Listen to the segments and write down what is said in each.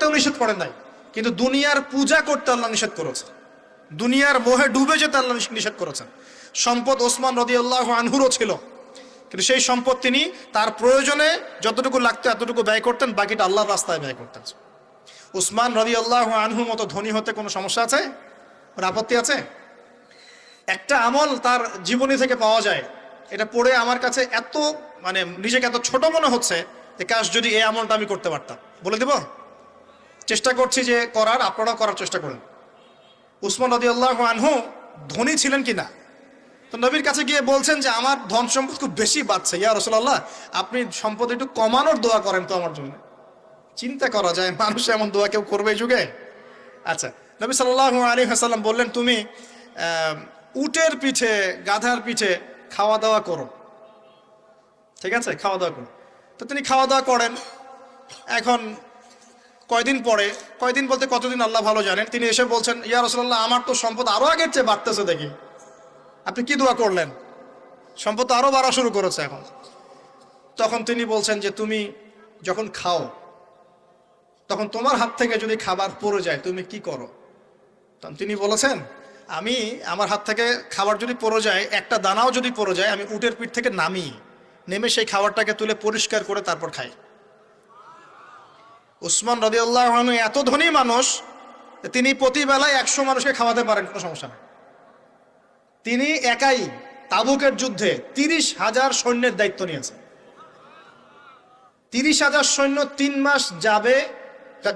করতেও নিষেধ করেন নাই, কিন্তু দুনিয়ার পূজা করতে আল্লাহ নিষেধ করেছেন, দুনিয়ার মোহে ডুবে যেতে আল্লাহ নিষেধ করেছেন। সম্পদ ওসমান রাদিয়াল্লাহু আনহুরও ছিল, কিন্তু সেই সম্পদ তিনি তার প্রয়োজনে যতটুকু লাগতো এতটুকু ব্যয় করতেন, বাকিটা আল্লাহর রাস্তায় ব্যয় করতেন। উসমান রাদিয়াল্লাহু আনহুর মতো ধনী হতে কোনো সমস্যা আছে? কোনো আপত্তি আছে? একটা আমল তার জীবনী থেকে পাওয়া যায়, এটা পড়ে আমার কাছে এত নিজেকে এত ছোট মনে হচ্ছে যে কাশ যদি এই আমলটা আমি করতে পারতাম। বলে দেব, চেষ্টা করছি যে করার, আপনারাও করার চেষ্টা করেন। উসমান রাদিয়াল্লাহু আনহু ধনী ছিলেন কিনা, তো নবীর কাছে গিয়ে বলছেন যে আমার ধন সম্পদ খুব বেশি বাড়ছে, ইয়া রাসূলুল্লাহ আপনি সম্পদ একটু কমানোর দোয়া করেন তো আমার জন্য। চিন্তা করা যায় মানুষ এমন দোয়া কেউ করবে এই যুগে? আচ্ছা, নবী সাল্লাল্লাহু আলাইহি ওয়াসাল্লাম বললেন তুমি উটের পিঠে, গাধার পিঠে খাওয়া দাওয়া করো, ঠিক আছে, খাওয়া দাওয়া করো। তো তিনি খাওয়া দাওয়া করেন। এখন কয়দিন পরে, কয়দিন বলতে কতদিন আল্লাহ ভালো জানেন, তিনি এসে বলছেন ইয়া রাসূলুল্লাহ আমার তো সম্পদ আরো আগের চেয়ে বাড়তেছে, দেখি আপনি কি দোয়া করলেন, সম্পদ আরো বাড়া শুরু করেছে এখন। তখন তিনি বলছেন যে তুমি যখন খাও তখন তোমার হাত থেকে যদি খাবার পড়ে যায় তুমি কি করো? তখন তিনি বলেছেন আমি, আমার হাত থেকে খাবার যদি পড়ে যায়, একটা দানাও যদি পড়ে যায়, আমি উটের পিঠ থেকে নামি, নেমে সেই খাবারটাকে তুলে পরিষ্কার করে তারপর খাই। উসমান রাদিয়াল্লাহু আনহু এত ধনী মানুষ, তিনি প্রতি বেলায় 100 মানুষকে খাওয়াতে পারেন, কোনো সমস্যা নেই। তিনি একাই তাবুকের যুদ্ধে 30,000 সৈন্যের দায়িত্ব নিয়েছেন। 30,000 সৈন্য 3 মাস যাবে,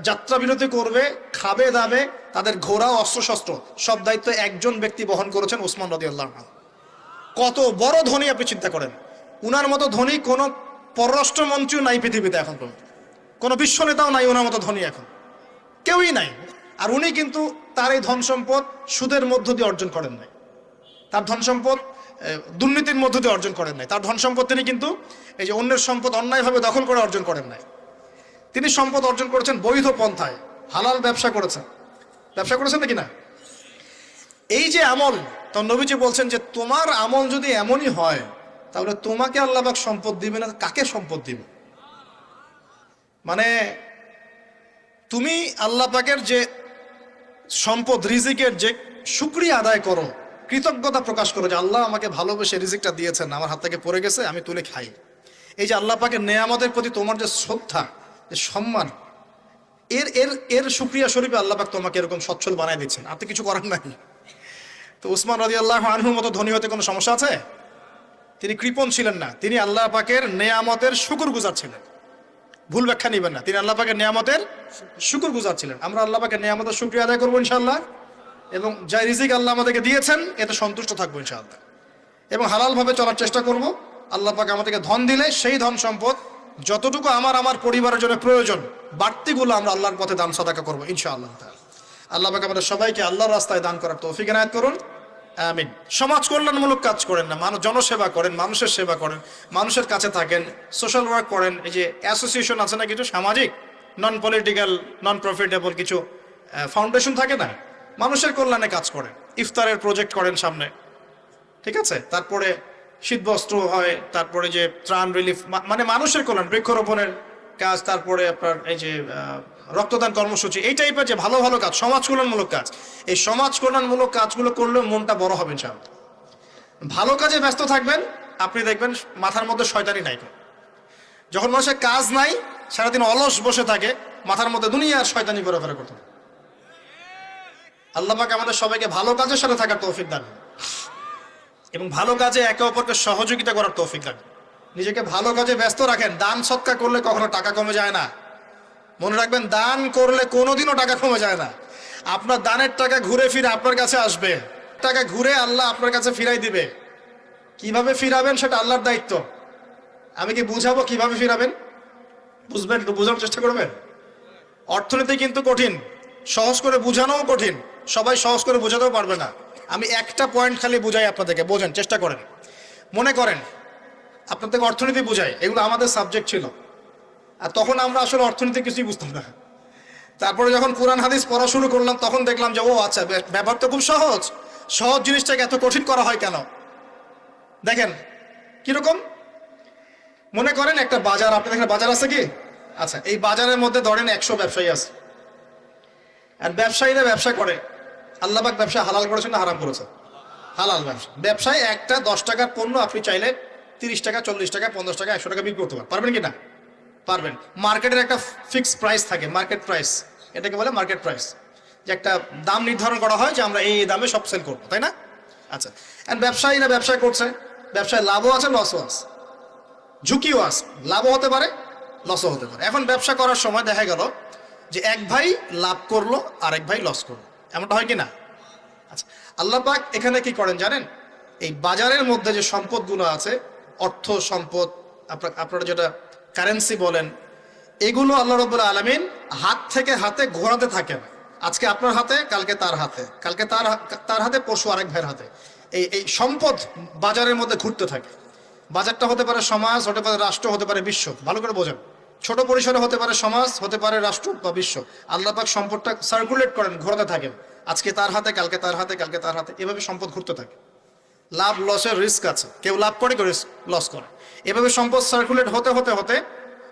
যাত্রা বিরতি করবে, খাবে দাবে, তাদের ঘোড়া অস্ত্রশস্ত্র সব দায়িত্ব একজন ব্যক্তি বহন করেছেন, ওসমান রাদিয়াল্লাহু আনহু। কত বড় ধনী আপনি চিন্তা করেন। উনার মতো ধনী কোনো পররাষ্ট্রমন্ত্রীও নাই পৃথিবীতে এখন পর্যন্ত, কোনো বিশ্ব নেতাও নাই ওনার মতো ধনী, এখন কেউই নাই। আর উনি কিন্তু তার এই ধন সম্পদ সুদের মধ্য দিয়ে অর্জন করেন নাই, তার ধন সম্পদ দুর্নীতির মধ্য দিয়ে অর্জন করেন নাই, তার ধন সম্পদ তিনি কিন্তু এই যে অন্যের সম্পদ অন্যায়ভাবে দখল করে অর্জন করেন নাই। তিনি সম্পদ অর্জন করেছেন বৈধ পন্থায়, হালাল ব্যবসা করেছেন। ব্যবসা করেছেন নাকি না? এই যে আমল, তো নবীজি বলছেন যে তোমার আমল যদি এমনই হয় তাহলে তোমাকে আল্লাহ পাক সম্পদ দিবে না, কাকে সম্পদ দিবে? তুমি আল্লাহ পাকের যে সম্পদ রিজিকের যে শুকরিয়া আদায় করো, কৃতজ্ঞতা প্রকাশ করো যে আল্লাহ আমাকে ভালোবেসে রিজিকটা দিয়েছেন, আমার হাত থেকে পড়ে গেছে, আমি তুলে খাই। এই যে আল্লাহ পাকের নেয়ামতের প্রতি তোমার যে শ্রদ্ধা, যে সম্মান, এর এর এর শুকরিয়া স্বরূপে আল্লাহ পাক তোমাকে এরকম সচ্ছল বানায় দিচ্ছেন, আপনি কিছু করার নাই। তো উসমান রাদিয়াল্লাহু আনহুর মতো ধনী হতে কোনো সমস্যা আছে? তিনি কৃপণ ছিলেন না, তিনি আল্লাহ পাকের নেয়ামতের শুকরগুজার ছিলেন। ভুল ব্যাখ্যা নেবেন না, তিনি আল্লাহ পাকের নেয়ামতের শুকরগুজার ছিলেন। আমরা আল্লাহ পাকের নেয়ামতের শুকরিয়া আদায় করবো ইনশাআল্লাহ, এবং যা রিজিক আল্লাহ আমাদেরকে দিয়েছেন এতে সন্তুষ্ট থাকবো ইনশাআল্লাহ, এবং হালালভাবে চলার চেষ্টা করব। আল্লাহ পাক আমাদেরকে ধন দিলে সেই ধন সম্পদ যতটুকু আমার পরিবারের জন্য প্রয়োজন, বাড়তিগুলো আমরা আল্লাহর পথে দান সাদাকা করবো ইনশাআল্লাহ। আল্লাহ পাক আমাদের সবাইকে আল্লাহর রাস্তায় দান করার তৌফিক এনায়েত করুন, আমিন। সমাজ কল্যাণমূলক কাজ করেন না, জনসেবা করেন, মানুষের সেবা করেন, মানুষের কাছে থাকেন, সোশ্যাল ওয়ার্ক করেন। এই যে অ্যাসোসিয়েশন আছে না কিছু সামাজিক, নন পলিটিক্যাল, নন প্রফিটেবল কিছু ফাউন্ডেশন থাকে না, মানুষের কল্যাণে কাজ করেন, ইফতারের প্রজেক্ট করেন সামনে, ঠিক আছে। তারপরে শীতবস্ত্র হয়, তারপরে যে ত্রাণ রিলিফ, মানুষের কল্যাণ, বৃক্ষরোপণের কাজ, তারপরে আপনার এই যে রক্তদান কর্মসূচি, এই টাইপের যে ভালো ভালো কাজ, সমাজ কল্যাণমূলক কাজ, এই সমাজ কল্যাণমূলক কাজগুলো করলে মনটা বড় হবে ইনশাআল্লাহ। ভালো কাজে ব্যস্ত থাকবেন, আপনি দেখবেন মাথার মধ্যে শয়তানি নাই। যখন মানুষের কাজ নাই, সারাদিন অলস বসে থাকে, মাথার মধ্যে দুনিয়ার শয়তানি ঘোরাফেরা করতে। আল্লাহ পাক আমাদের সবাইকে ভালো কাজের সাথে থাকার তৌফিক দান, এবং ভালো কাজে একে অপরকে সহযোগিতা করার তৌফিক দান। নিজেকে ভালো কাজে ব্যস্ত রাখেন। দান সৎকার করলে কখনো টাকা কমে যায় না, মনে রাখবেন। দান করলে কোনোদিনও টাকা কমে যায় না। আপনার দানের টাকা ঘুরে ফিরে আপনার কাছে আসবে, টাকা ঘুরে আল্লাহ আপনার কাছে ফিরাই দিবে। কিভাবে ফিরাবেন সেটা আল্লাহর দায়িত্ব। আমি কি বুঝাবো কিভাবে ফিরাবেন? বুঝবেন, একটু বোঝানোর চেষ্টা করবেন। অর্থনীতি কিন্তু কঠিন, সহজ করে বুঝানোও কঠিন, সবাই সহজ করে বোঝাতেও পারবে না। আমি একটা পয়েন্ট খালি বুঝাই আপনাদেরকে, বোঝেন, চেষ্টা করেন। মনে করেন আপনাদেরকে অর্থনীতি বুঝাই, এগুলো আমাদের সাবজেক্ট ছিল, আর তখন আমরা আসলে অর্থনীতি কিছুই বুঝতাম না। তারপরে যখন কোরআন হাদিস পড়া শুরু করলাম তখন দেখলাম যে ও আচ্ছা, ব্যাপার তো খুব সহজ, সহজ জিনিসটাকে এত কঠিন করা হয় কেন? দেখেন কিরকম। মনে করেন একটা বাজার, আপনাদের এখানে বাজার আছে কি? আচ্ছা, এই বাজারের মধ্যে ধরেন 100 ব্যবসায়ী আছে, আর ব্যবসায়ীরা ব্যবসা করে, আল্লাহ পাক ব্যবসা হালাল করেছেন না হারাম করেছেন? হালাল ব্যবসা। ব্যবসায় একটা 10 টাকার পণ্য আপনি চাইলে 30 টাকা, 40 টাকা, 50 টাকা, 100 টাকা বিক্রি করতে পারবেন কি না? পারবেন। মার্কেটের একটা ফিক্সড প্রাইস থাকে, মার্কেট প্রাইস, এটাকে বলে মার্কেট প্রাইস, যে একটা দাম নির্ধারণ করা হয় যে আমরা এই দামে সব সেল করবো, তাই না? আচ্ছা, এন্ড ব্যবসায়ীরা ব্যবসা করছে, ব্যবসায় লাভও আছে লসও আছে, ঝুঁকিও আছে, লাভও হতে পারে লসও হতে পারে। এখন ব্যবসা করার সময় দেখা গেল যে এক ভাই লাভ করলো আর এক ভাই লস করলো, এমনটা হয় কি না? আচ্ছা, আল্লাহ পাক এখানে কি করেন জানেন? এই বাজারের মধ্যে যে সম্পদগুলো আছে, অর্থ সম্পদ, আপনারা যেটা কারেন্সি বলেন, এগুলো আল্লাহ রাব্বুল আলামিন হাত থেকে হাতে ঘোরাতে থাকেন। আজকে আপনার হাতে, কালকে তার হাতে, কালকে তার হাতে, পরশু আরেক ভাইয়ের হাতে। এই সম্পদ বাজারের মধ্যে ঘুরতে থাকে। বাজারটা হতে পারে সমাজ, হতে পারে রাষ্ট্র, হতে পারে বিশ্ব। ভালো করে বোঝেন, ছোট পরিসরে হতে পারে সমাজ, হতে পারে রাষ্ট্র বা বিশ্ব। আল্লাহ পাক সম্পদটা সার্কুলেট করেন, ঘোরাতে থাকেন। আজকে তার হাতে, কালকে তার হাতে, কালকে তার হাতে, এভাবে সম্পদ ঘুরতে থাকে। লাভ লসের রিস্ক আছে, কেউ লাভ করে, কেউ লস করে। এভাবে সম্পদ সার্কুলেট হতে হতে হতে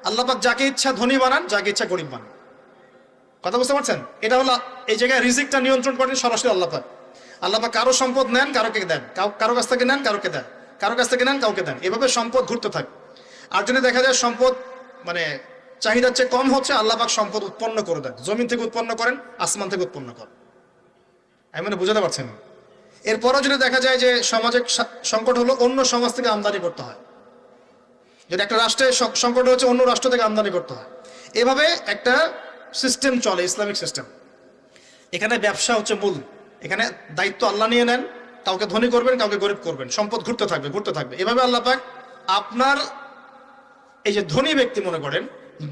আল্লাহ পাক যাকে ইচ্ছা ধনী বানান, যাকে ইচ্ছা গরিব বানান। কথা বুঝতে পারছেন? এটা হলো এই জায়গায় রিজিকটা নিয়ন্ত্রণ করেন সরাসরি আল্লাহ পাক। আল্লাহ পাক কারো সম্পদ নেন, কারোকে দেন, কারো কাছ থেকে নেন, কারোকে দেন, কারো কাছ থেকে নেন, কাউকে দেন। এভাবে সম্পদ ঘুরতে থাকে। আর যদি দেখা যায় সম্পদ মানে চাহিদার চেয়ে কম হচ্ছে, আল্লাহ পাক সম্পদ উৎপন্ন করে দেন। জমিন থেকে উৎপন্ন করেন, আসমান থেকে উৎপন্ন করেন। আমি মানে বুঝাতে পারছেন? এরপরও যদি দেখা যায় যে সমাজের সংকট হলো, অন্য সমাজ থেকে আমদানি করতে হয়। যদি একটা রাষ্ট্রের সংকট হচ্ছে, অন্য রাষ্ট্র থেকে আমদানি করতে হয়। এভাবে একটা সিস্টেম চলে, ইসলামিক সিস্টেম। এখানে ব্যবসা হচ্ছে মূল। এখানে দায়িত্ব আল্লাহ নিয়ে নেন, কাউকে ধনী করবেন, কাউকে গরিব করবেন। সম্পদ ঘুরতে থাকবে, ঘুরতে থাকবে। এভাবে আল্লাহ পাক আপনার এই যে ধনী ব্যক্তি মনে করেন,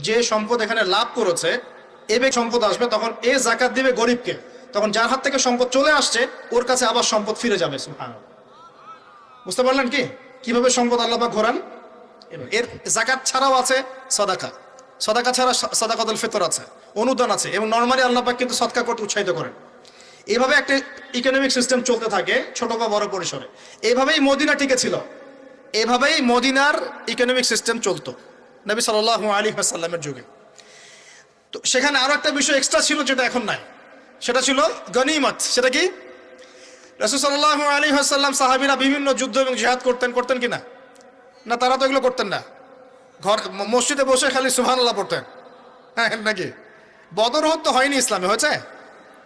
যে সম্পদ এখানে লাভ করেছে, এ ব্যক্তি সম্পদ আসবে, তখন এ যাকাত দিবে গরিবকে। তখন যার হাত থেকে সম্পদ চলে আসছে, ওর কাছে আবার সম্পদ ফিরে যাবে। সুবহানাল্লাহ। বুঝতে পারলেন কি কিভাবে সম্পদ আল্লাহ পাক ঘোরান? এর যাকাত ছাড়াও আছে সাদাকা। সাদাকা ছাড়া সাদাকাতুল ফিতর আছে, অনুদান আছে, এবং নরমালি আল্লাহ পাক কিন্তু সদকা করতে উৎসাহিত করেন। এভাবে একটা ইকোনমিক সিস্টেম চলতে থাকে, ছোট বা বড় পরিসরে। এভাবেই মদিনা টিকে ছিল, এভাবেই মদিনার ইকোনমিক সিস্টেম চলতো নবী সাল্লাল্লাহু আলাইহি ওয়াসাল্লামের যুগে। তো সেখানে আরো একটা বিষয় এক্সট্রা ছিল, যেটা এখন নাই। সেটা ছিল গনিমত। সেটা কি? রাসূল সাল্লাল্লাহু আলাইহি ওয়াসাল্লাম সাহাবীরা বিভিন্ন যুদ্ধ এবং জিহাদ করতেন কিনা? না, তারা তো এগুলো করতেন না। মসজিদে বসে খালি সুবহানাল্লাহ পড়তেন, হ্যাঁ নাকি? বদর উহুদ তো হয়নি ইসলামে, হয়েছে?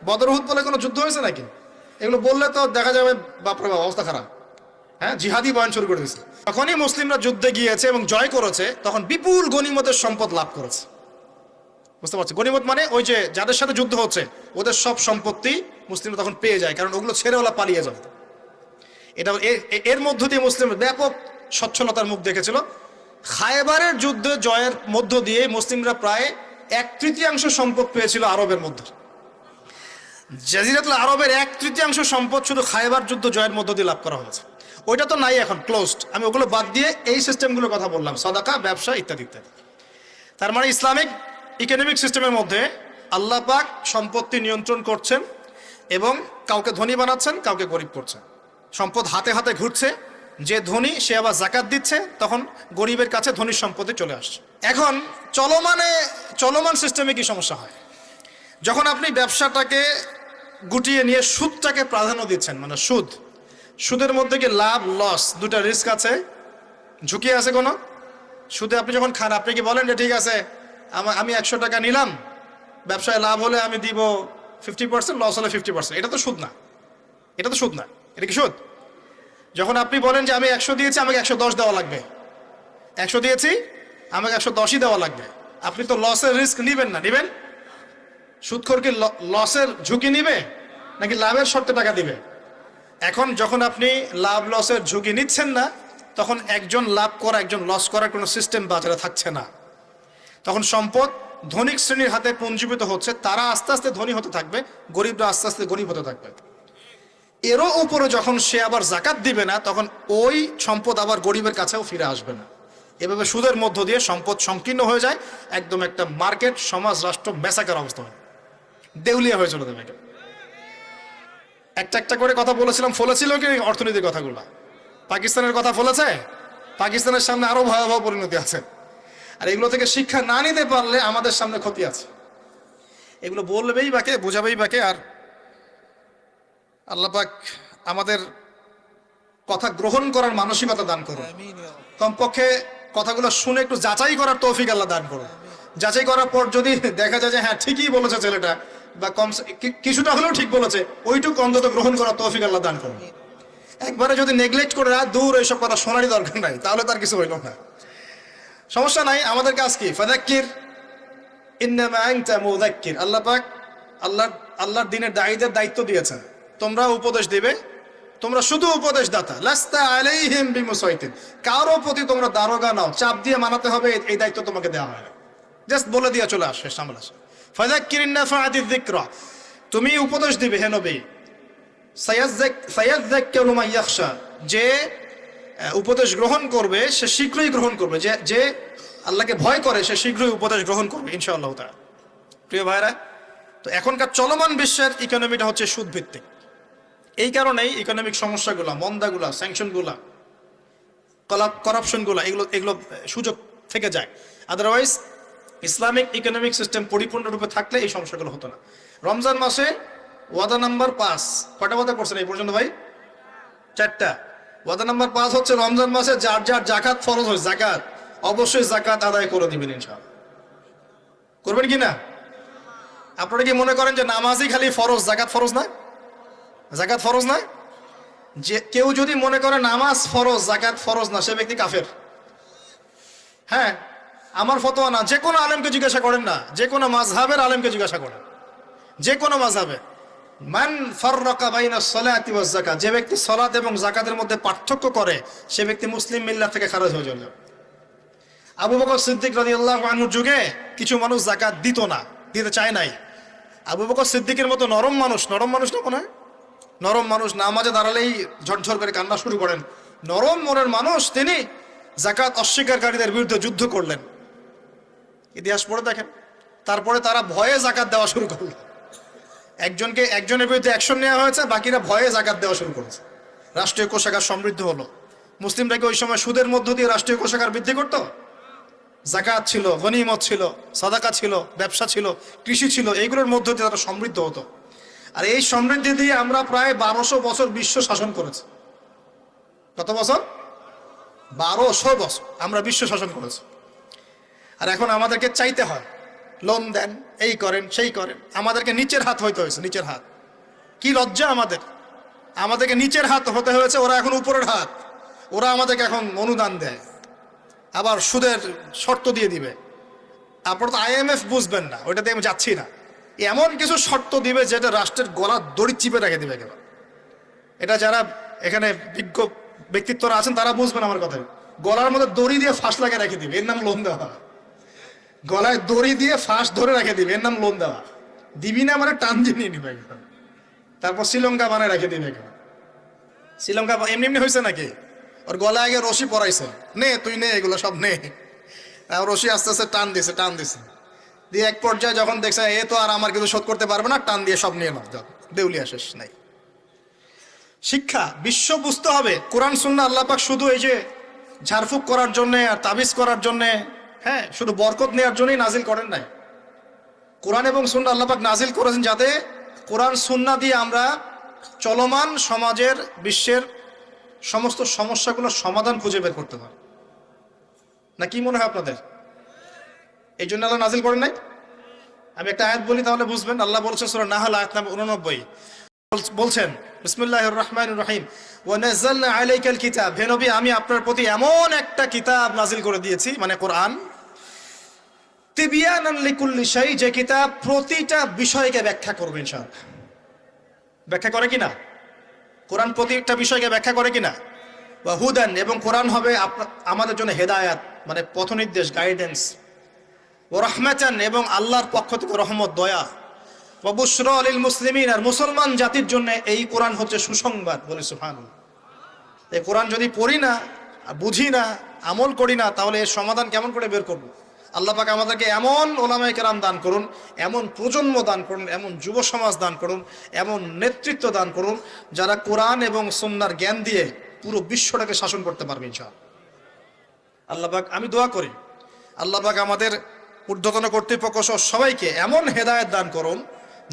বদর উহুদ বলে কোনো যুদ্ধ হয়েছে নাকি? এগুলো বললে তো দেখা যাবে বাপরে বাপ, অবস্থা খারাপ। হ্যাঁ, জিহাদি বয়ান শুরু করে দিয়েছে। যখনই মুসলিমরা যুদ্ধে গিয়েছে এবং জয় করেছে, তখন বিপুল গনিমতের সম্পদ লাভ করেছে। বুঝতে পারছি? গনিমত মানে ওই যে যাদের সাথে যুদ্ধ হচ্ছে, ওদের সব সম্পত্তি মুসলিমরা তখন পেয়ে যায়, কারণ ওগুলো ছেড়ে ওরা পালিয়ে যাবে। এটা এর মধ্য দিয়ে মুসলিম ব্যাপক সচ্ছলতার মুখ দেখেছিল। খায়বারের যুদ্ধে জয়ের মধ্য দিয়ে মুসলিমরা প্রায় 1/3 সম্পদ পেয়েছিল আরবের মধ্যে। জাজিরাতুল আরবের 1/3 সম্পদ শুধু খায়বার যুদ্ধ জয়ের মধ্য দিয়ে লাভ করা হয়েছে। ওইটা তো নাই, এখন ক্লোজড। আমি ওগুলো বাদ দিয়ে এই সিস্টেমগুলোর কথা বললাম, সাদাকা, ব্যবসা ইত্যাদি ইত্যাদি। তার মানে ইসলামিক ইকোনমিক সিস্টেমের মধ্যে আল্লাহ পাক সম্পত্তি নিয়ন্ত্রণ করছেন এবং কাউকে ধনী বানাচ্ছেন, কাউকে গরিব করছেন। সম্পদ হাতে হাতে ঘুরছে, যে ধনী সে আবার যাকাত দিচ্ছে, তখন গরিবের কাছে ধনীর সম্পত্তি চলে আসছে। এখন চলমান সিস্টেমে কি সমস্যা হয়? যখন আপনি ব্যবসাটাকে গুটিয়ে নিয়ে সুদটাকে প্রাধান্য দিচ্ছেন, মানে সুদের মধ্যে কি লাভ লস দুটা রিস্ক আছে, ঝুঁকি আছে কোনো? সুদে আপনি যখন খান, আপনি কি বলেন যে ঠিক আছে আমি 100 টাকা নিলাম, ব্যবসায় লাভ হলে আমি দিব 50%, লস হলে 50%? এটা তো সুদ না, এটা তো সুদ না। এটা কি সুদ? যখন আপনি বলেন যে আমি 100 দিয়েছি, আমাকে 110 দেওয়া লাগবে, 100 দিয়েছি আমাকে 110ই দেওয়া লাগবে, আপনি তো লসের রিস্ক নিবেন না? নিবেন? সুদখোর কি লসের ঝুঁকি নিবে নাকি লাভের শর্তে টাকা দিবে? এখন যখন আপনি লাভ লসের ঝুঁকি নিচ্ছেন না, তখন একজন লাভ করা একজন লস করার কোনো সিস্টেম বাজারে থাকছে না। তখন সম্পদ ধনিক শ্রেণীর হাতে পুঞ্জীভূত হচ্ছে, তারা আস্তে আস্তে ধনী হতে থাকবে, গরিবরা আস্তে আস্তে গরিব হতে থাকবে। এরও উপরে যখন সে আবার যাকাত দিবে না, তখন ওই সম্পদ আবার গরিবের কাছেও ফিরে আসবে না। এভাবে সুদের মধ্য দিয়ে সম্পদ সংকীর্ণ হয়ে যায়, একদম একটা মার্কেট, সমাজ, রাষ্ট্র মেসাকার অবস্থা হয়, দেউলিয়া হয়ে চলে যাবে। একটা একটা করে কথা বলেছিলাম, ফলেছিল কি অর্থনীতির কথাগুলো? পাকিস্তানের কথা ফলেছে? পাকিস্তানের সামনে আরো ভয়াবহ পরিণতি আছে। আর এগুলো থেকে শিক্ষা না নিতে পারলে আমাদের সামনে ক্ষতি আছে। এগুলো বলবেই বাকে, বোঝাবেই বাকে। আর আল্লাহ পাক আমাদের কথা গ্রহণ করার মানসিকতা দান করুন। কমপক্ষে কথাগুলো শুনে একটু যাচাই করার তৌফিক আল্লাহ দান করুন। যাচাই করার পর যদি দেখা যায় যে হ্যাঁ ঠিকই বলেছে ছেলেটা, বা কম কিছুটা হলেও ঠিক বলেছে, ওইটুকু অন্তত গ্রহণ করার তৌফিক আল্লাহ দান করুন। একবারে যদি নেগলেক্ট করে দূর এইসব কথা শোনারই দরকার নাই, তাহলে তার কিছু হইল না। সমস্যা নাই, আমাদের কাজ কি? ফাযাক্কির ইন্নামা আনতা মুযাক্কির। আল্লাহ পাক আল্লাহর দ্বীনের দায়ীদের দায়িত্ব দিয়েছেন, তোমরা উপদেশ দিবে, তোমরা শুধু উপদেশ দাতা। লাস্তা আলাইহিম বিমুসাইতির, কারো প্রতি তোমরা দারোগা নাও, চাপ দিয়ে মানাতে হবে এই দায়িত্ব তোমাকে দেওয়া হয় না। জাস্ট বলে দিয়ে চলে আসে সামনে আসে। ফাযাক্কির ইন নাফাআতিয যিকরা, তুমি উপদেশ দিবে হে নবী। সায়াযাক্কারু মান ইয়াখশা, যে উপদেশ গ্রহণ করবে সে শীঘ্রই গ্রহণ করবে, যে আল্লাহকে ভয় করে সে শীঘ্রই উপদেশ গ্রহণ করবে ইনশাআল্লাহ তাআলা। প্রিয় ভাইরা, তো এখনকার চলমান বিশ্বের ইকোনমিটা হচ্ছে সুদ ভিত্তিক। এই কারণেই ইকোনমিক সমস্যাগুলা, মন্দাগুলা, স্যাংশনগুলা, করাপশনগুলা, এগুলো সুযোগ থেকে যায়। আদারওয়াইজ ইসলামিক ইকোনমিক সিস্টেম পরিপূর্ণরূপে থাকলে এই সমস্যাগুলো হতো না। রমজান মাসে ওয়াদা নাম্বার 5, কয়টা ওয়াদা করছেন এই পর্যন্ত ভাই? 4টা। ওয়াদা নাম্বার 5 হচ্ছে রমজান মাসে যার যার জাকাত ফরজ হয়, জাকাত অবশ্যই জাকাত আদায় করে দিবেন ইনশাআল্লাহ। করবেন কি না? আপনারা কি মনে করেন যে নামাজই খালি ফরজ, জাকাত ফরজ না? জাকাত ফরজ না? যে কেউ যদি মনে করে নামাজ ফরজ জাকাত ফরজ না, সে ব্যক্তি কাফের। হ্যাঁ, আমার ফতোয়া না, যে কোনো আলেমকে জিজ্ঞাসা করেন না, যে কোনো মাযহাবের আলেমকে জিজ্ঞাসা করেন, যে কোনো মাযহাবে। মান ফাররাকা বাইনাস সালাতি ওয়াজ যাকাত, যে ব্যক্তি সালাত এবং যাকাতের মধ্যে পার্থক্য করে সে ব্যক্তি মুসলিম মিল্লাত থেকে খারিজ হয়ে যাবে। আবু বকর সিদ্দিক রাদিয়াল্লাহু আনহুর যুগে কিছু মানুষ যাকাত দিত না, দিতে চায় নাই। আবু বকর সিদ্দিকের মতো নরম মানুষ না মনে হয়, নরম মানুষ, নামাজে দাঁড়ালেই ঝরঝর করে কান্না শুরু করেন, নরম মনের মানুষ, তিনি যাকাত অস্বীকারীদের বিরুদ্ধে যুদ্ধ করলেন। ইতিহাস পড়ে দেখেন। তারপরে তারা ভয়ে যাকাত দেওয়া শুরু করলো। একজনের বিরুদ্ধে অ্যাকশন নেওয়া হয়েছে, বাকিরা ভয়ে যাকাত দেওয়া শুরু করেছে। রাষ্ট্রীয় কোষাগার সমৃদ্ধ হলো। মুসলিমরা কি ওই সময় সুদের মধ্য দিয়ে রাষ্ট্রীয় কোষাগার বৃদ্ধি করত? যাকাত ছিল, গনিমত ছিল, সাদাকা ছিল, ব্যবসা ছিল, কৃষি ছিল, এইগুলোর মধ্য দিয়ে তারা সমৃদ্ধ হতো। আর এই সমৃদ্ধি দিয়ে আমরা প্রায় 1200 বছর বিশ্ব শাসন করেছি। কত বছর? 1200 বছর আমরা বিশ্ব শাসন করেছি। আর এখন আমাদেরকে চাইতে হয়, লোন দেন, এই করেন, সেই করেন। আমাদেরকে নিচের হাত হইতে হয়েছে, নিচের হাত। কি লজ্জা আমাদেরকে নিচের হাত হতে হয়েছে, ওরা এখন উপরের হাত। ওরা আমাদেরকে এখন অনুদান দেয়, আবার সুদের শর্ত দিয়ে দিবে। আপনারা তো IMF বুঝবেন না, ওইটাতে আমি যাচ্ছি না। এমন কিছু শর্ত দিবে যেটা রাষ্ট্রের গলার দড়ি চিপে রেখে দিবে একেবারে। এটা যারা এখানে বিজ্ঞ ব্যক্তিত্বরা আছেন তারা বুঝবেন আমার কথা। গলার মধ্যে দড়ি দিয়ে ফাঁস লাগিয়ে রেখে দিবে, এর নাম লোন দেওয়া। গলায় দড়ি দিয়ে ফাঁস ধরে রেখে দিবে, এর নাম লোন দেওয়া। দিবি না মানে টান দিয়ে নিয়ে নিবে। তারপর শ্রীলঙ্কা বানায় রেখে দিবে। শ্রীলঙ্কা এমনি হয়েছে নাকি? ওর গলায় আগে রশি পরাইছে, নে তুই নে, এগুলো সব নে। রশি আস্তে আস্তে টান দিছে দিয়ে এক পর্যায়ে যখন দেখছে এ তো আর আমার কিছু শোধ করতে পারবে না, টান দিয়ে সব নিয়ে নাও, দেউলিয়া শেষ নাই। শিক্ষা, বিশ্ব বুঝতে হবে কোরআন সুন্নাহ আল্লাহ পাক শুধু এই যে ঝাড়ফুঁক করার জন্য আর তাবিজ করার জন্য, হ্যাঁ, শুধু বরকত নেওয়ার জন্যই নাজিল করেন নাই। কোরআন এবং সুন্নাহ আল্লাহ পাক নাজিল করেছেন যাতে কোরআন সুন্নাহ দিয়ে আমরা চলমান সমাজের, বিশ্বের সমস্ত সমস্যাগুলোর সমাধান খুঁজে বের করতে পারি। না কি মনে হয় আপনাদের? এই জন্য আল্লাহ নাজিল করেন নাই? আমি একটা আয়াত বলি তাহলে বুঝবেন। আল্লাহ বলছেন সূরা নাহল আয়াত নম্বর 89, বলছেন বিসমিল্লাহির রাহমানির রহিম, ওয়া নাযালনা আলাইকাল কিতাব, হে নবী আমি আপনার প্রতি এমন একটা কিতাব নাজিল করে দিয়েছি, মানে কোরআন, তিবিয়ানান লিকুল্লি শাই, যে কিতাব প্রতিটা বিষয়কে ব্যাখ্যা করবে ইনশাআল্লাহ। ব্যাখ্যা করে কিনা? কোরআন প্রতিটা বিষয়কে ব্যাখ্যা করে কিনা? ওয়া হুদান, এবং কোরআন হবে আমাদের জন্য হেদায়াত, মানে পথনির্দেশ, গাইডেন্স। ও রাহমাতান, এবং আল্লাহর পক্ষ থেকে রহমত, দয়া। ওয়া বুশরা লিল মুসলিমিন, আর মুসলমান জাতির জন্য এই কোরআন হচ্ছে সুসংবাদ। বলি সুবহানাল্লাহ। এই কোরআন যদি পড়ি না, বুঝি না, আমল করি না, তাহলে এর সমাধান কেমন করে বের করব? আল্লাহ পাক আমাদেরকে এমন ওলামায়ে কেরাম দান করুন, এমন প্রজন্ম দান করুন, এমন যুব সমাজ দান করুন, এমন নেতৃত্ব দান করুন, যারা কোরআন এবং সুন্নাহর জ্ঞান দিয়ে পুরো বিশ্বটাকে শাসন করতে পারবে ইনশাআল্লাহ। আল্লাহ পাক, আমি দোয়া করি আল্লাহ পাক আমাদের ঊর্ধ্বতন কর্তৃপক্ষ সহ সবাইকে এমন হেদায়েত দান করুন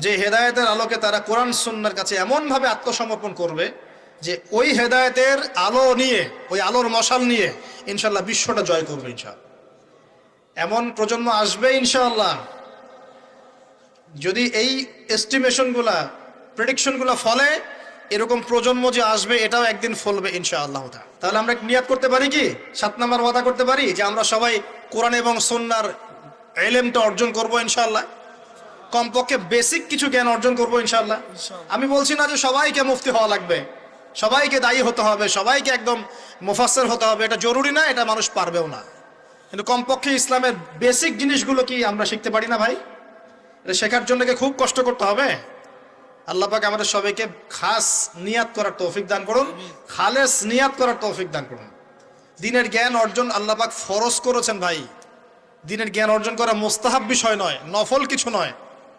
যে হেদায়েতের আলোকে তারা কোরআন সুন্নাহর কাছে এমনভাবে আত্মসমর্পণ করবে যে ওই হেদায়েতের আলো নিয়ে, ওই আলোর মশাল নিয়ে ইনশাআল্লাহ বিশ্বটা জয় করবে ইনশাআল্লাহ। এমন প্রজন্ম আসবে ইনশাআল্লাহ। যদি এই এস্টিমেশনগুলা, প্রেডিকশনগুলো ফলে, এরকম প্রজন্ম যে আসবে এটাও একদিন ফলবে ইনশাআল্লাহ। তাহলে আমরা নিয়াত করতে পারি কি, 7 নাম্বার ওয়াদা করতে পারি যে আমরা সবাই কোরআন এবং সুন্নাহর ইলমটা অর্জন করব ইনশাআল্লাহ। কমপক্ষে বেসিক কিছু জ্ঞান অর্জন করব ইনশাআল্লাহ। আমি বলছি না যে সবাইকে মুফতি হওয়া লাগবে, সবাইকে দায়ী হতে হবে, সবাইকে একদম মুফাসসির হতে হবে, এটা জরুরি না, এটা মানুষ পারবেও না। কিন্তু কমপক্ষে ইসলামের বেসিক জিনিসগুলো কি আমরা শিখতে পারি না ভাই? এটা শেখার জন্য কি খুব কষ্ট করতে হবে? আল্লাহ পাক আমাদের সবাইকে খাস নিয়াত করার তৌফিক দান করুন, খালেস নিয়াত করার তৌফিক দান করুন। দ্বীনের জ্ঞান অর্জন আল্লাহ পাক ফরজ করেছেন ভাই। দ্বীনের জ্ঞান অর্জন করা মুস্তাহাব বিষয় নয়, নফল কিছু নয়।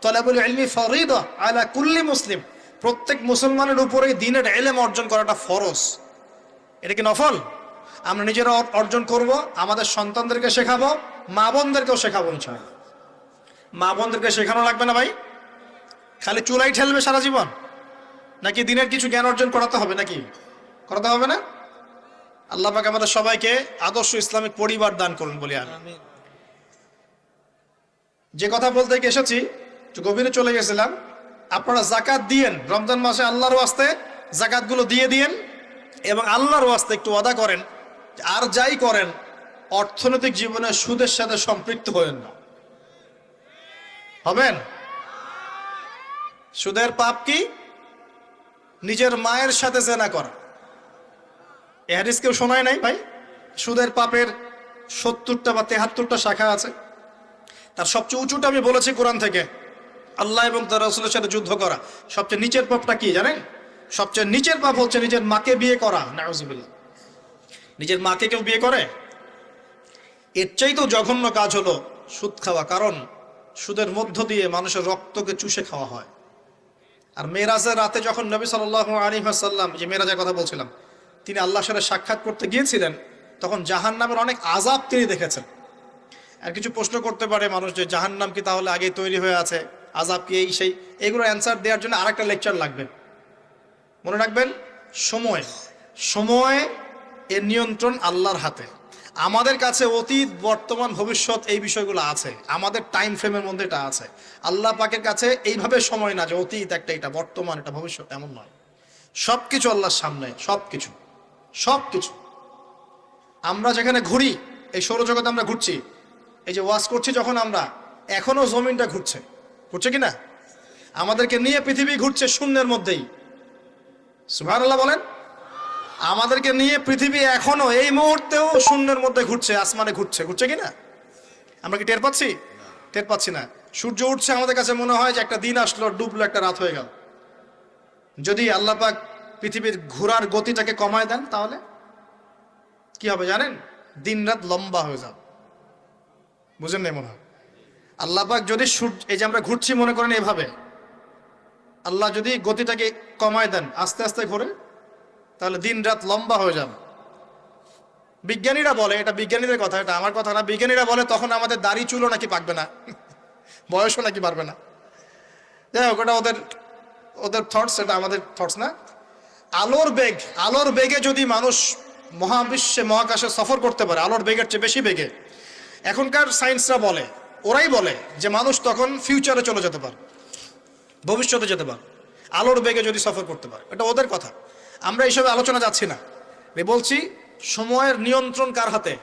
তালাবুল ইলমি ফরিদা আলা কুল্লি মুসলিম, প্রত্যেক মুসলমানের উপরেই দ্বীনের ইলম অর্জন করাটা ফরজ। এটা কি নফল? আমরা নিজেরা অর্জন করব, আমাদের সন্তানদেরকে শেখাবো, মা বোনদেরকেও শেখাবো ইনশাআল্লাহ। মা বোনদেরকে শেখানো লাগবে না ভাই? খালি চুলাই ঠেলবে সারা জীবন? নাকি দিনের কিছু জ্ঞান অর্জন করাতে হবে? নাকি করাতে হবে না? আল্লাহ পাক আমাদের সবাইকে আদর্শ ইসলামিক পরিবার দান করুন বলি আমি। যে কথা বলতে এসেছি একটু গভীরে চলে গেছিলাম। আপনারা যাকাত দিয়েন, রমজান মাসে আল্লাহর ওয়াস্তে যাকাতগুলো দিয়ে দিয়েন এবং আল্লাহর ওয়াস্তে একটু ওয়াদা করেন আর যাই করেন অর্থনৈতিক জীবনে সুদের সাথে সম্পৃক্ত হবেন না। হবেন? সুদের পাপ কি? নিজের মায়ের সাথে জেনা করা। এ হাদিস কেউ শোনায় নাই ভাই? সুদের পাপের 70টা বা 73টা শাখা আছে। তার সবচেয়ে উঁচুটা আমি বলেছি কোরআন থেকে, আল্লাহ এবং তার রাসূলের সাথে যুদ্ধ করা। সবচেয়ে নিচের পাপটা কি জানেন? সবচেয়ে নিচের পাপ হচ্ছে নিজের মাকে বিয়ে করা। নাউযুবিল্লাহ। নিজের মাকে কেউ বিয়ে করে? এর চাইতেও জঘন্য কাজ হলো সুদ খাওয়া। কারণ সুদের মধ্য দিয়ে মানুষের রক্তকে চুষে খাওয়া হয়। আর মেরাজের রাতে যখন নবী সাল্লাল্লাহু আলাইহি ওয়াসাল্লাম, যে মেরাজের কথা বলছিলাম, তিনি আল্লাহর সাথে সাক্ষাৎ করতে গিয়েছিলেন, তখন জাহান্নামের অনেক আযাব তিনি দেখেছেন। আর কিছু প্রশ্ন করতে পারে মানুষ যে জাহান্নাম কি তাহলে আগেই তৈরি হয়ে আছে, আযাব কি এই সেই, এগুলো অ্যান্সার দেওয়ার জন্য আরেকটা লেকচার লাগবে। মনে রাখবেন, সময় এর নিয়ন্ত্রণ আল্লাহর হাতে। আমাদের কাছে অতীত, বর্তমান, ভবিষ্যৎ এই বিষয়গুলো আছে, আমাদের টাইম ফ্রেমের মধ্যে এটা আছে। আল্লাহ পাকের কাছে এইভাবে সময় না যে অতীত একটা, এটা বর্তমান, এটা ভবিষ্যৎ, এমন নয়। সবকিছু আল্লাহর সামনে, সবকিছু। আমরা যেখানে ঘুরি, এই সৌরজগতে আমরা ঘুরছি, এই যে ওয়াজ করছি যখন আমরা, এখনো জমিনটা ঘুরছে কিনা? আমাদেরকে নিয়ে পৃথিবী ঘুরছে শূন্যের মধ্যেই। সুবহানাল্লাহ বলেন। আমাদেরকে নিয়ে পৃথিবী এখনো এই মুহূর্তেও শূন্যের মধ্যে ঘুরছে, আসমানে ঘুরছে কিনা? আমরা কি টের পাচ্ছি? টের পাচ্ছি না। সূর্য উঠছে, আমাদের কাছে মনে হয় যে একটা দিন আসলো, ডুবলো, একটা রাত হয়ে গেল। যদি আল্লাহ পাক পৃথিবীর ঘোরার গতিটাকে কমায় দেন তাহলে কি হবে জানেন? দিন রাত লম্বা হয়ে যাবে। বুঝেন না? মনে হয় আল্লাহ পাক যদি এই যে আমরা ঘুরছি মনে করেন এভাবে, আল্লাহ যদি গতিটাকে কমায় দেন, আস্তে আস্তে ঘুরে, তাহলে দিন রাত লম্বা হয়ে যাবে। বিজ্ঞানীরা বলে, এটা বিজ্ঞানীদের কথা, এটা আমার কথা না, বিজ্ঞানীরা বলে তখন আমাদের দাড়ি চুলও নাকি পাকবে না, বয়সও নাকি বাড়বে না। যাই হোক, ওটা ওদের থটস, এটা আমাদের থটস না। আলোর বেগে যদি মানুষ মহাবিশ্বে, মহাকাশে সফর করতে পারে, আলোর বেগের চেয়ে বেশি বেগে, এখনকার সায়েন্সরা বলে, ওরাই বলে যে মানুষ তখন ফিউচারে চলে যেতে পারে, ভবিষ্যতে যেতে পারে, আলোর বেগে যদি সফর করতে পারে। এটা ওদের কথা, আমরা এইসবে আলোচনা যাচ্ছি না। বলছি সময়ের নিয়ন্ত্রণ কার হাতে?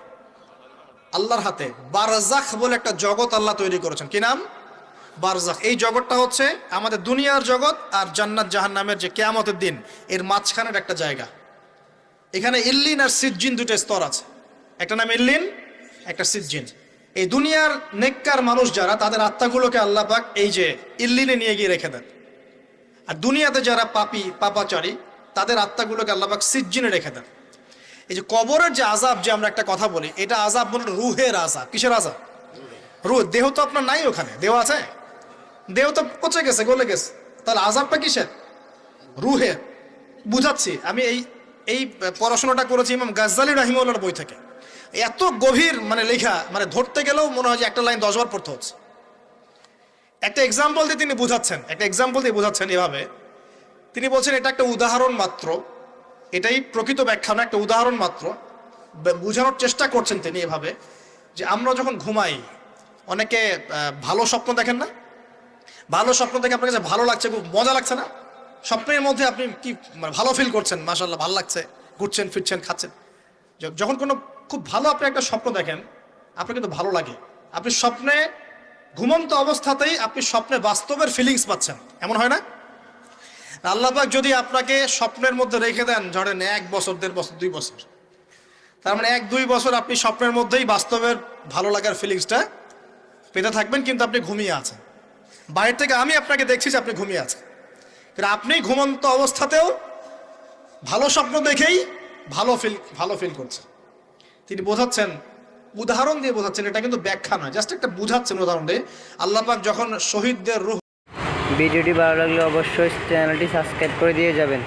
আল্লাহর হাতে। বারজাখ বলে একটা জগৎ আল্লাহ তৈরি করেছেন। কি নাম? বারজাখ। এই জগৎটা হচ্ছে আমাদের দুনিয়ার জগৎ আর জান্নাত জাহান্নামের যে কিয়ামতের দিন, এর মাঝখানের একটা জায়গা। এখানে ইল্লিন আর সিজ্জিন দুটো স্তর আছে, একটা নাম ইল্লিন, একটা সিজ্জিন। এই দুনিয়ার নেককার মানুষ যারা, তাদের আত্মাগুলোকে আল্লাহ পাক এই যে ইল্লিনে নিয়ে গিয়ে রেখে দেন। আর দুনিয়াতে যারা পাপাচারী, তাদের আত্মাগুলোকে আল্লাহ পাক সিজ্জিনে রেখে দেন। এই যে কবরের যে আযাব, যে আমরা একটা কথা বলি, এটা আযাব মনে রুহের আযাব। কিসের আযাব? রুহ। দেহ তো আপনার নাই ওখানে, দেহ আছে? দেহ তো পচে গেছে, গলে গেছে, তাহলে আযাবটা কিসের? রুহের। বুঝাচ্ছি, আমি এই পড়াশোনাটা করেছি ইমাম গাজ্জালী রাহিমাহুল্লাহর বই থেকে। এত গভীর মানে লেখা, মানে ধরতে গেলেও মনে হয় যে একটা লাইন 10 বার পড়তে হচ্ছে। একটা এক্সাম্পল দিয়ে তিনি বোঝাচ্ছেন এভাবে। তিনি বলছেন এটা একটা উদাহরণ মাত্র, এটাই প্রকৃত ব্যাখ্যা না, একটা উদাহরণ মাত্র। বোঝানোর চেষ্টা করছেন তিনি এভাবে যে আমরা যখন ঘুমাই অনেকে ভালো স্বপ্ন দেখেন না? ভালো স্বপ্ন দেখে আপনার কাছে ভালো লাগছে, খুব মজা লাগছে না? স্বপ্নের মধ্যে আপনি কি মানে ভালো ফিল করছেন, মাশাআল্লাহ ভালো লাগছে, ঘুরছেন ফিরছেন খাচ্ছেন। যখন কোনো খুব ভালো আপনি একটা স্বপ্ন দেখেন আপনার কিন্তু ভালো লাগে। আপনি স্বপ্নে ঘুমন্ত অবস্থাতেই আপনি স্বপ্নে বাস্তবের ফিলিংস পাচ্ছেন, এমন হয় না? আল্লাহ পাক যদি আপনাকে স্বপ্নের মধ্যে রেখে দেন ধরেন 1 বছর 1.5 বছর 2 বছর, তার মানে 1-2 বছর আপনি স্বপ্নের মধ্যেই বাস্তবের ভালো লাগার ফিলিংসটা পেতে থাকবেন, কিন্তু আপনি ঘুমিয়ে আছেন। বাইরে থেকে আমি আপনাকে দেখছি যে আপনি ঘুমিয়ে আছেন, কিন্তু আপনি ঘুমন্ত অবস্থাতেও ভালো স্বপ্ন দেখেই ভালো ফিল করছেন। তিনি বোঝাচ্ছেন, উদাহরণ দিয়ে বোঝাচ্ছেন, এটা কিন্তু ব্যাখ্যা নয়, জাস্ট একটা বুঝাচ্ছেন উদাহরণ দিয়ে। আল্লাহ পাক যখন শহীদদের রূহ। ভিডিওটি ভালো লাগলে অবশ্যই চ্যানেলটি সাবস্ক্রাইব করে দিয়ে যাবেন।